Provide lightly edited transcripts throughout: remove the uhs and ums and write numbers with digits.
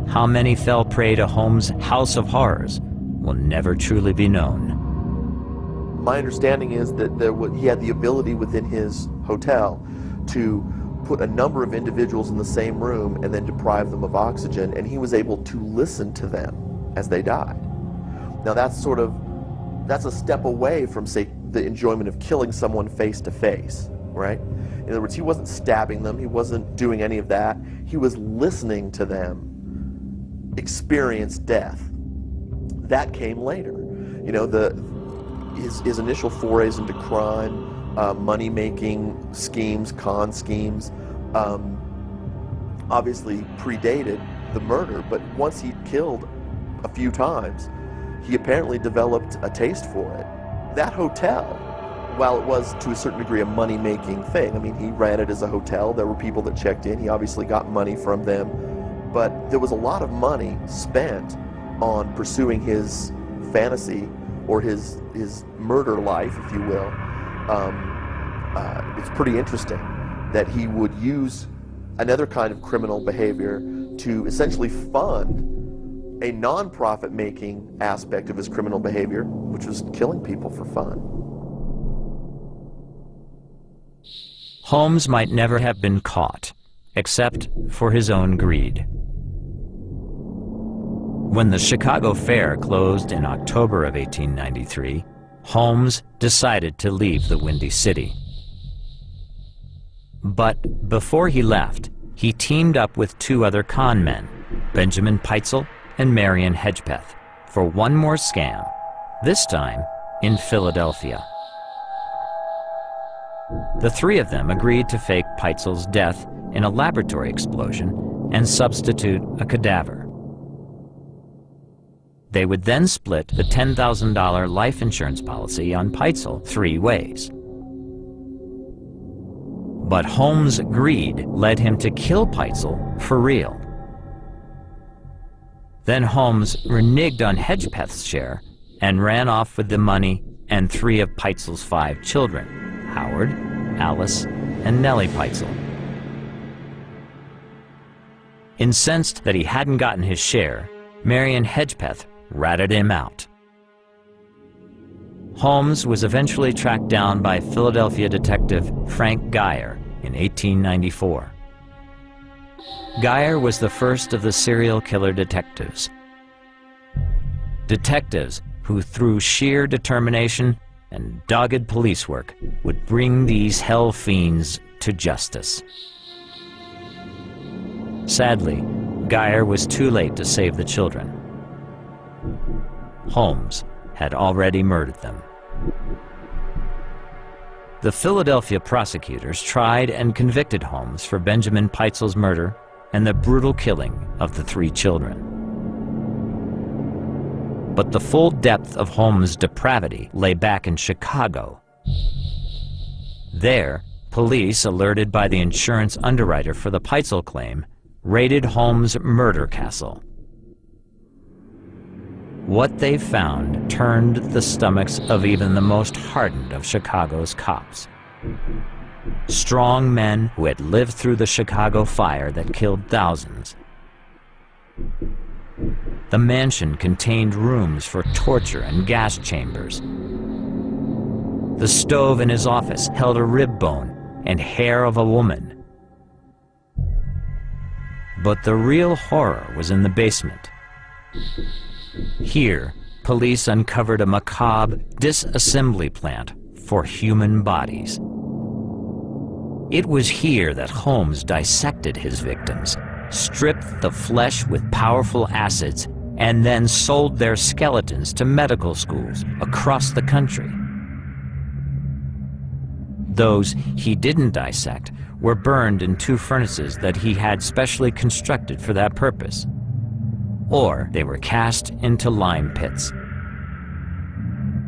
how many fell prey to Holmes' house of horrors will never truly be known. My understanding is that he had the ability within his hotel to put a number of individuals in the same room and then deprive them of oxygen, and he was able to listen to them as they died. Now that's a step away from, say, the enjoyment of killing someone face to face, right? In other words, he wasn't stabbing them, he wasn't doing any of that. He was listening to them experience death. That came later. You know, his initial forays into crime, money-making schemes, con schemes, obviously predated the murder, but once he'd killed a few times, he apparently developed a taste for it. That hotel, while it was to a certain degree a money-making thing, I mean, he ran it as a hotel, there were people that checked in, he obviously got money from them, but there was a lot of money spent on pursuing his fantasy or his murder life, if you will. It's pretty interesting that he would use another kind of criminal behavior to essentially fund a non-profit making aspect of his criminal behavior, which was killing people for fun. Holmes might never have been caught, except for his own greed. When the Chicago Fair closed in October of 1893, Holmes decided to leave the Windy City. But before he left, he teamed up with two other con men, Benjamin Pitezel and Marion Hedgepeth, for one more scam, this time in Philadelphia. The three of them agreed to fake Pitezel's death in a laboratory explosion and substitute a cadaver. They would then split the $10,000 life insurance policy on Pitezel 3 ways. But Holmes' greed led him to kill Pitezel for real. Then Holmes reneged on Hedgepeth's share and ran off with the money and 3 of Pitezel's 5 children, Howard, Alice, and Nellie Pitezel. Incensed that he hadn't gotten his share, Marion Hedgepeth ratted him out. Holmes was eventually tracked down by Philadelphia detective Frank Geyer in 1894. Geyer was the first of the serial killer detectives. Detectives who, through sheer determination and dogged police work, would bring these hell fiends to justice. Sadly, Geyer was too late to save the children. Holmes had already murdered them. The Philadelphia prosecutors tried and convicted Holmes for Benjamin Pitezel's murder and the brutal killing of the 3 children. But the full depth of Holmes' depravity lay back in Chicago. There, police, alerted by the insurance underwriter for the Pitezel claim, raided Holmes' murder castle. What they found turned the stomachs of even the most hardened of Chicago's cops. Strong men who had lived through the Chicago fire that killed thousands. The mansion contained rooms for torture and gas chambers. The stove in his office held a rib bone and hair of a woman. But the real horror was in the basement. Here, police uncovered a macabre disassembly plant for human bodies. It was here that Holmes dissected his victims, stripped the flesh with powerful acids, and then sold their skeletons to medical schools across the country. Those he didn't dissect were burned in 2 furnaces that he had specially constructed for that purpose, or they were cast into lime pits.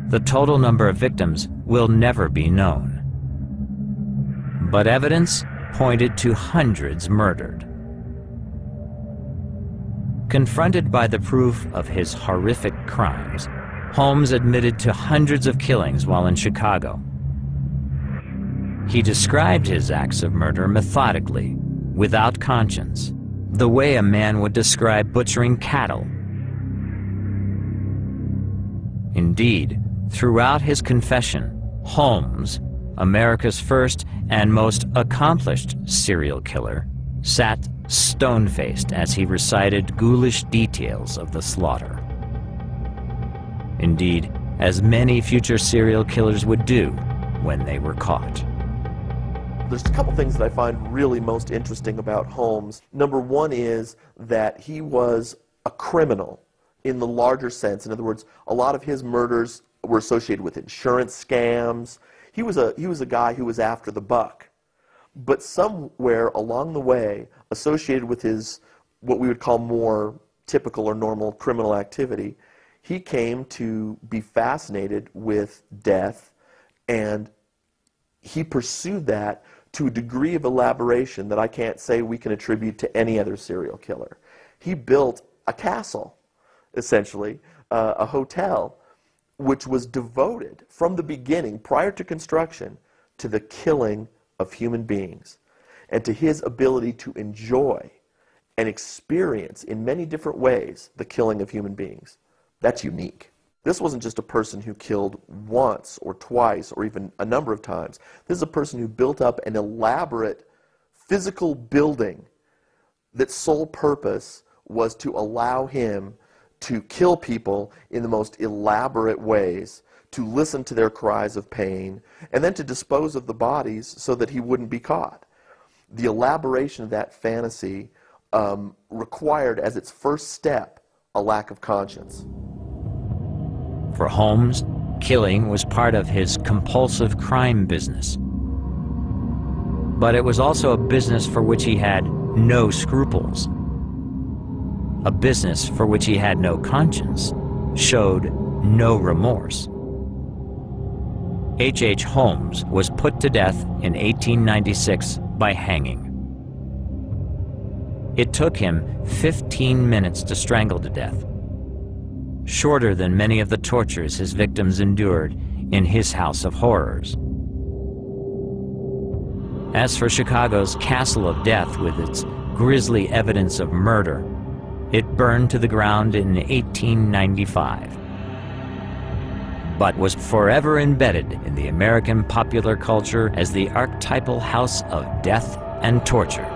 The total number of victims will never be known. But evidence pointed to hundreds murdered. Confronted by the proof of his horrific crimes, Holmes admitted to hundreds of killings while in Chicago. He described his acts of murder methodically, without conscience, the way a man would describe butchering cattle. Indeed, throughout his confession, Holmes, America's first and most accomplished serial killer, sat stone-faced as he recited ghoulish details of the slaughter. Indeed, as many future serial killers would do when they were caught. There's a couple things that I find really most interesting about Holmes. Number one is that he was a criminal in the larger sense. In other words, a lot of his murders were associated with insurance scams. He was a guy who was after the buck. But somewhere along the way, associated with his, what we would call more typical or normal criminal activity, he came to be fascinated with death, and he pursued that to a degree of elaboration that I can't say we can attribute to any other serial killer. He built a castle, essentially, a hotel, which was devoted from the beginning, prior to construction, to the killing of human beings and to his ability to enjoy and experience in many different ways the killing of human beings. That's unique. This wasn't just a person who killed once or twice or even a number of times. This is a person who built up an elaborate physical building that sole purpose was to allow him to kill people in the most elaborate ways, to listen to their cries of pain, and then to dispose of the bodies so that he wouldn't be caught. The elaboration of that fantasy required as its first step a lack of conscience. For Holmes, killing was part of his compulsive crime business. But it was also a business for which he had no scruples. A business for which he had no conscience, showed no remorse. H.H. Holmes was put to death in 1896 by hanging. It took him 15 minutes to strangle to death, shorter than many of the tortures his victims endured in his house of horrors. As for Chicago's Castle of Death with its grisly evidence of murder, it burned to the ground in 1895, but was forever embedded in the American popular culture as the archetypal house of death and torture.